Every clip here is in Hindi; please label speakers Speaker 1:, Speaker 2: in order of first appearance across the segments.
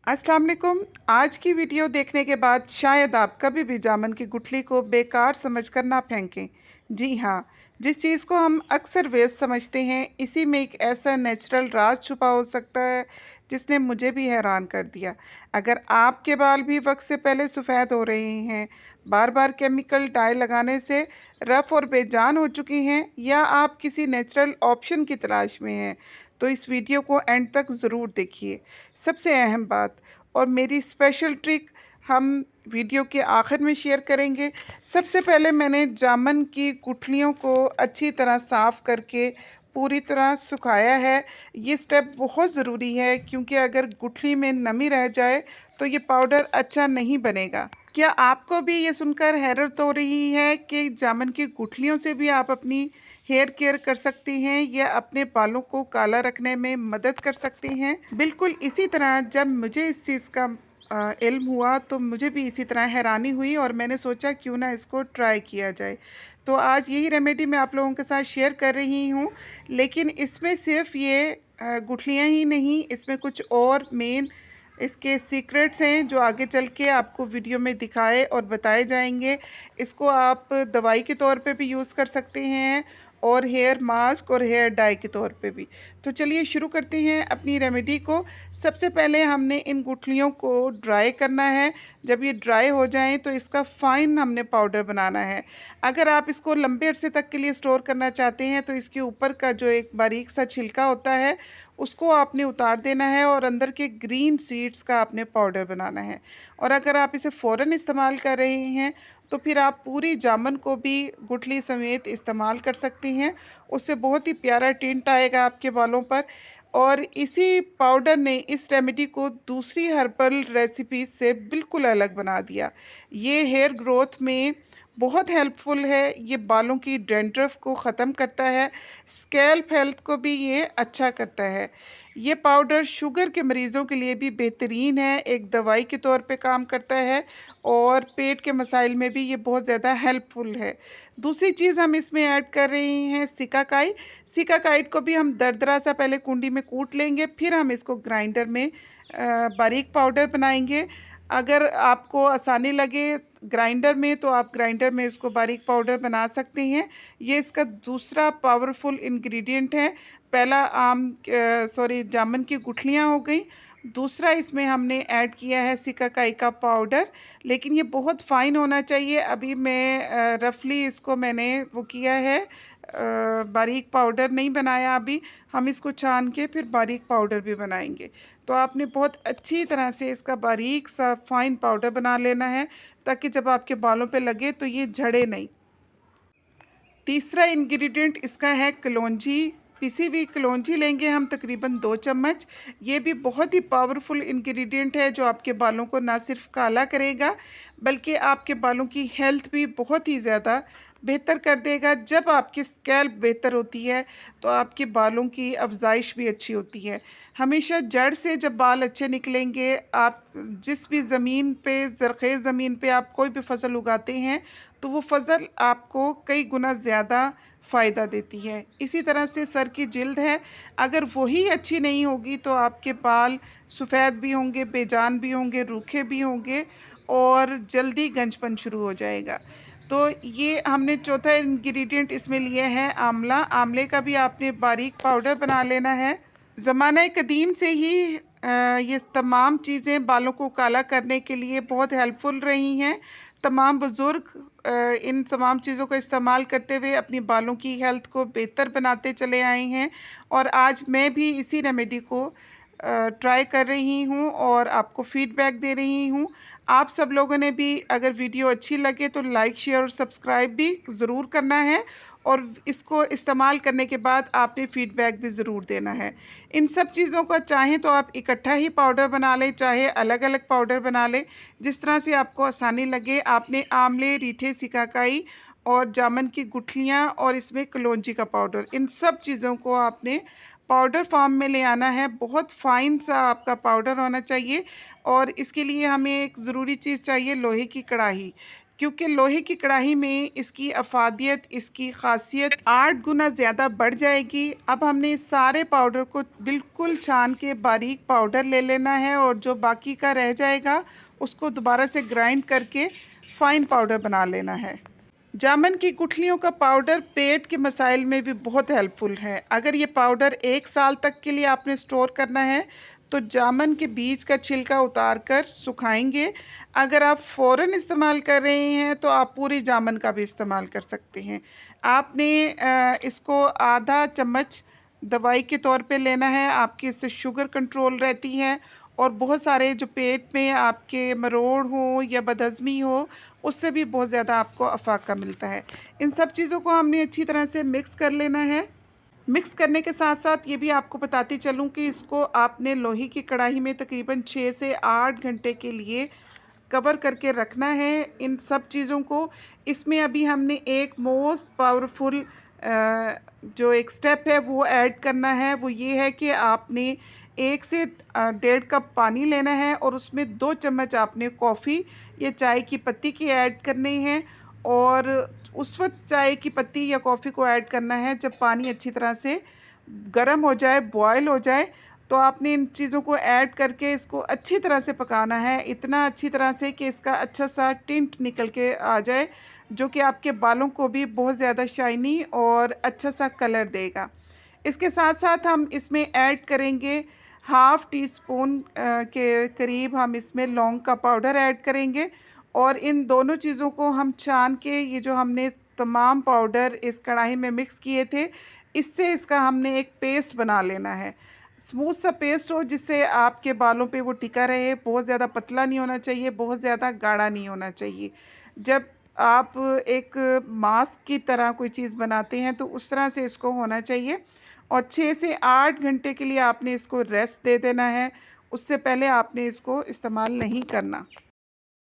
Speaker 1: अस्सलाम वालेकुम। आज की वीडियो देखने के बाद शायद आप कभी भी जामुन की गुठली को बेकार समझकर ना फेंकें। जी हाँ, जिस चीज़ को हम अक्सर वेस्ट समझते हैं, इसी में एक ऐसा नेचुरल राज छुपा हो सकता है, जिसने मुझे भी हैरान कर दिया। अगर आपके बाल भी वक्त से पहले सफ़ेद हो रहे हैं, बार-बार केमिकल डाई लगाने से रफ़ और बेजान हो चुकी हैं, या आप किसी नेचुरल ऑप्शन की तलाश में हैं, तो इस वीडियो को एंड तक ज़रूर देखिए। सबसे अहम बात और मेरी स्पेशल ट्रिक हम वीडियो के आखिर में शेयर करेंगे। सबसे पहले मैंने जामुन की गुठलियों को अच्छी तरह साफ़ करके पूरी तरह सुखाया है। ये स्टेप बहुत ज़रूरी है, क्योंकि अगर गुठली में नमी रह जाए तो ये पाउडर अच्छा नहीं बनेगा। क्या आपको भी ये सुनकर हैरत हो रही है कि जामुन की गुठलियों से भी आप अपनी हेयर केयर कर सकती हैं या अपने बालों को काला रखने में मदद कर सकती हैं? बिल्कुल इसी तरह जब मुझे इस चीज़ का इल्म हुआ, तो मुझे भी इसी तरह हैरानी हुई और मैंने सोचा क्यों ना इसको ट्राई किया जाए। तो आज यही रेमेडी मैं आप लोगों के साथ शेयर कर रही हूँ, लेकिन इसमें सिर्फ़ ये गुठलियाँ ही नहीं, इसमें कुछ और मेन इसके सीक्रेट्स हैं जो आगे चल के आपको वीडियो में दिखाए और बताए जाएँगे। इसको आप दवाई के तौर पे भी यूज़ कर सकते हैं और हेयर मास्क और हेयर डाई के तौर पे भी। तो चलिए शुरू करते हैं अपनी रेमेडी को। सबसे पहले हमने इन गुठलियों को ड्राई करना है। जब ये ड्राई हो जाएँ तो इसका फ़ाइन हमने पाउडर बनाना है। अगर आप इसको लंबे अरसे तक के लिए स्टोर करना चाहते हैं, तो इसके ऊपर का जो एक बारीक सा छिलका होता है, उसको आपने उतार देना है और अंदर के ग्रीन सीड्स का आपने पाउडर बनाना है। और अगर आप इसे फ़ौरन इस्तेमाल कर रहे हैं, तो फिर आप पूरी जामुन को भी गुठली समेत इस्तेमाल कर सकती हैं। उससे बहुत ही प्यारा टिंट आएगा आपके बालों पर। और इसी पाउडर ने इस रेमेडी को दूसरी हर्बल रेसिपीज़ से बिल्कुल अलग बना दिया। ये हेयर ग्रोथ में बहुत हेल्पफुल है। ये बालों की डैंड्रफ को ख़त्म करता है, स्कैल्प हेल्थ को भी ये अच्छा करता है। ये पाउडर शुगर के मरीज़ों के लिए भी बेहतरीन है, एक दवाई के तौर पे काम करता है और पेट के मसाइल में भी ये बहुत ज़्यादा हेल्पफुल है। दूसरी चीज़ हम इसमें ऐड कर रहे हैं सिकाकाई। सिकाकाइट को भी हम दरदरा सा पहले कुंडी में कूट लेंगे, फिर हम इसको ग्राइंडर में बारीक पाउडर बनाएंगे। अगर आपको आसानी लगे ग्राइंडर में, तो आप ग्राइंडर में इसको बारीक पाउडर बना सकते हैं। ये इसका दूसरा पावरफुल इंग्रेडिएंट है। पहला जामुन की गुठलियाँ हो गई, दूसरा इसमें हमने ऐड किया है सिकाकाई का पाउडर, लेकिन ये बहुत फ़ाइन होना चाहिए। अभी मैं रफ़ली इसको मैंने वो किया है, बारीक पाउडर नहीं बनाया अभी। हम इसको छान के फिर बारीक पाउडर भी बनाएंगे। तो आपने बहुत अच्छी तरह से इसका बारीक सा फ़ाइन पाउडर बना लेना है, ताकि जब आपके बालों पे लगे तो ये झड़े नहीं। तीसरा इंग्रेडिएंट इसका है कलौंजी। पिसी हुई कलौंजी लेंगे हम तकरीबन 2 चम्मच। ये भी बहुत ही पावरफुल इंग्रेडिएंट है, जो आपके बालों को ना सिर्फ काला करेगा, बल्कि आपके बालों की हेल्थ भी बहुत ही ज़्यादा बेहतर कर देगा। जब आपकी स्कैल्प बेहतर होती है, तो आपके बालों की अफ़ज़ाइश भी अच्छी होती है। हमेशा जड़ से जब बाल अच्छे निकलेंगे, आप जिस भी ज़मीन पे, ज़रख़ेज़ ज़मीन पे आप कोई भी फ़सल उगाते हैं, तो वो फ़सल आपको कई गुना ज़्यादा फ़ायदा देती है। इसी तरह से सर की जिल्द है, अगर वही अच्छी नहीं होगी, तो आपके बाल सफ़ेद भी होंगे, बेजान भी होंगे, रूखे भी होंगे और जल्दी गंजपन शुरू हो जाएगा। तो ये हमने चौथा इंग्रेडिएंट इसमें लिया है आंवला। आंवले का भी आपने बारीक पाउडर बना लेना है। ज़माना कदीम से ही ये तमाम चीज़ें बालों को काला करने के लिए बहुत हेल्पफुल रही हैं। तमाम बुज़ुर्ग इन तमाम चीज़ों का इस्तेमाल करते हुए अपनी बालों की हेल्थ को बेहतर बनाते चले आए हैं, और आज मैं भी इसी रेमेडी को ट्राई कर रही हूँ और आपको फ़ीडबैक दे रही हूँ। आप सब लोगों ने भी अगर वीडियो अच्छी लगे तो लाइक, शेयर और सब्सक्राइब भी ज़रूर करना है, और इसको इस्तेमाल करने के बाद आपने फ़ीडबैक भी ज़रूर देना है। इन सब चीज़ों का चाहें तो आप इकट्ठा ही पाउडर बना लें, चाहे अलग-अलग पाउडर बना लें, जिस तरह से आपको आसानी लगे। आपने आंवले, रीठे, सिकाकाई और जामुन की गुठलियाँ और इसमें कलौंजी का पाउडर, इन सब चीज़ों को आपने पाउडर फॉर्म में ले आना है। बहुत फ़ाइन सा आपका पाउडर होना चाहिए, और इसके लिए हमें एक ज़रूरी चीज़ चाहिए, लोहे की कढ़ाई। क्योंकि लोहे की कढ़ाई में इसकी अफादियत, इसकी ख़ासियत 8 गुना ज़्यादा बढ़ जाएगी। अब हमने इस सारे पाउडर को बिल्कुल छान के बारीक पाउडर ले लेना है और जो बाकी का रह जाएगा उसको दोबारा से ग्राइंड करके फ़ाइन पाउडर बना लेना है। जामुन की गुठलियों का पाउडर पेट के मसाइल में भी बहुत हेल्पफुल है। अगर ये पाउडर 1 साल तक के लिए आपने स्टोर करना है तो जामुन के बीज का छिलका उतार कर सुखाएंगे। अगर आप फ़ौरन इस्तेमाल कर रहे हैं तो आप पूरी जामुन का भी इस्तेमाल कर सकते हैं। आपने इसको आधा चम्मच दवाई के तौर पे लेना है। आपकी इससे शुगर कंट्रोल रहती है और बहुत सारे जो पेट में आपके मरोड़ हो या बदहज़मी हो उससे भी बहुत ज़्यादा आपको अफाका मिलता है। इन सब चीज़ों को हमने अच्छी तरह से मिक्स कर लेना है। मिक्स करने के साथ साथ ये भी आपको बताती चलूँ कि इसको आपने लोहे की कढ़ाई में तकरीबन 6 से 8 घंटे के लिए कवर करके रखना है इन सब चीज़ों को। इसमें अभी हमने एक मोस्ट पावरफुल जो एक स्टेप है वो ऐड करना है। वो ये है कि आपने 1 से 1.5 कप पानी लेना है और उसमें 2 चम्मच आपने कॉफ़ी या चाय की पत्ती की ऐड करनी है। और उस वक़्त चाय की पत्ती या कॉफ़ी को ऐड करना है जब पानी अच्छी तरह से गर्म हो जाए, बॉयल हो जाए। तो आपने इन चीज़ों को ऐड करके इसको अच्छी तरह से पकाना है, इतना अच्छी तरह से कि इसका अच्छा-सा टिंट निकल के आ जाए, जो कि आपके बालों को भी बहुत ज़्यादा शाइनी और अच्छा-सा कलर देगा। इसके साथ-साथ हम इसमें ऐड करेंगे हाफ़ टी स्पून के करीब हम इसमें लौंग का पाउडर ऐड करेंगे और इन दोनों चीज़ों को हम छान के ये जो हमने तमाम पाउडर इस कढ़ाई में मिक्स किए थे, इससे इसका हमने एक पेस्ट बना लेना है। स्मूथ सा पेस्ट हो जिससे आपके बालों पे वो टिका रहे, बहुत ज़्यादा पतला नहीं होना चाहिए, बहुत ज़्यादा गाढ़ा नहीं होना चाहिए। जब आप एक मास्क की तरह कोई चीज़ बनाते हैं तो उस तरह से इसको होना चाहिए और 6 से 8 घंटे के लिए आपने इसको रेस्ट दे देना है, उससे पहले आपने इसको इस्तेमाल नहीं करना।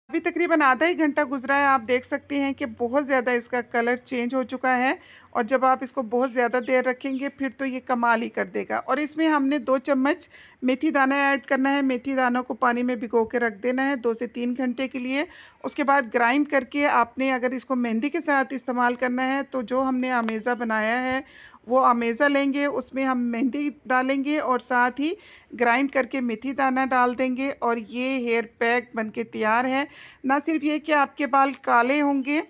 Speaker 1: अभी तकरीबन आधा ही घंटा गुज़रा है, आप देख सकते हैं कि बहुत ज़्यादा इसका कलर चेंज हो चुका है और जब आप इसको बहुत ज़्यादा देर रखेंगे फिर तो ये कमाल ही कर देगा। और इसमें हमने 2 चम्मच मेथी दाना ऐड करना है। मेथी दानों को पानी में भिगो के रख देना है 2 से 3 घंटे के लिए। उसके बाद ग्राइंड करके आपने अगर इसको मेहंदी के साथ इस्तेमाल करना है तो जो हमने अमेज़ा बनाया है वो अमेज़ा लेंगे, उसमें हम मेहंदी डालेंगे और साथ ही ग्राइंड करके मेथी दाना डाल देंगे और ये हेयर पैक बन के तैयार है। ना सिर्फ ये कि आपके बाल काले होंगे,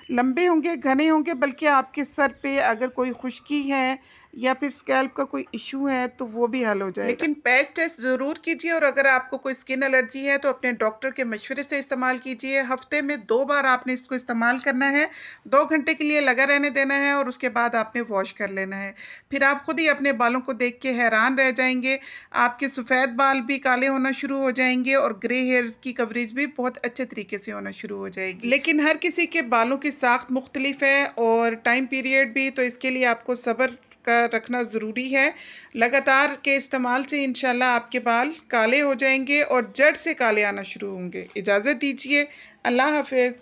Speaker 1: लंबे होंगे, घने होंगे, बल्कि आपके सर पे अगर कोई खुश्की है या फिर स्कैल्प का कोई इश्यू है तो वो भी हल हो जाएगा। लेकिन पैच टेस्ट ज़रूर कीजिए और अगर आपको कोई स्किन एलर्जी है तो अपने डॉक्टर के मशवरे से इस्तेमाल कीजिए। हफ्ते में 2 बार आपने इसको इस्तेमाल करना है, 2 घंटे के लिए लगा रहने देना है और उसके बाद आपने वॉश कर लेना है। फिर आप खुद ही अपने बालों को देख के हैरान रह जाएँगे। आपके सफ़ेद बाल भी काले होना शुरू हो जाएँगे और ग्रे हेयर्स की कवरेज भी बहुत अच्छे तरीके से होना शुरू हो जाएगी। लेकिन हर किसी के बालों की साख्त मुख्तलिफ है और टाइम पीरियड भी, तो इसके लिए आपको सब्र का रखना ज़रूरी है। लगातार के इस्तेमाल से इंशाल्लाह आपके बाल काले हो जाएंगे और जड़ से काले आना शुरू होंगे। इजाज़त दीजिए, अल्लाह हाफ़िज़।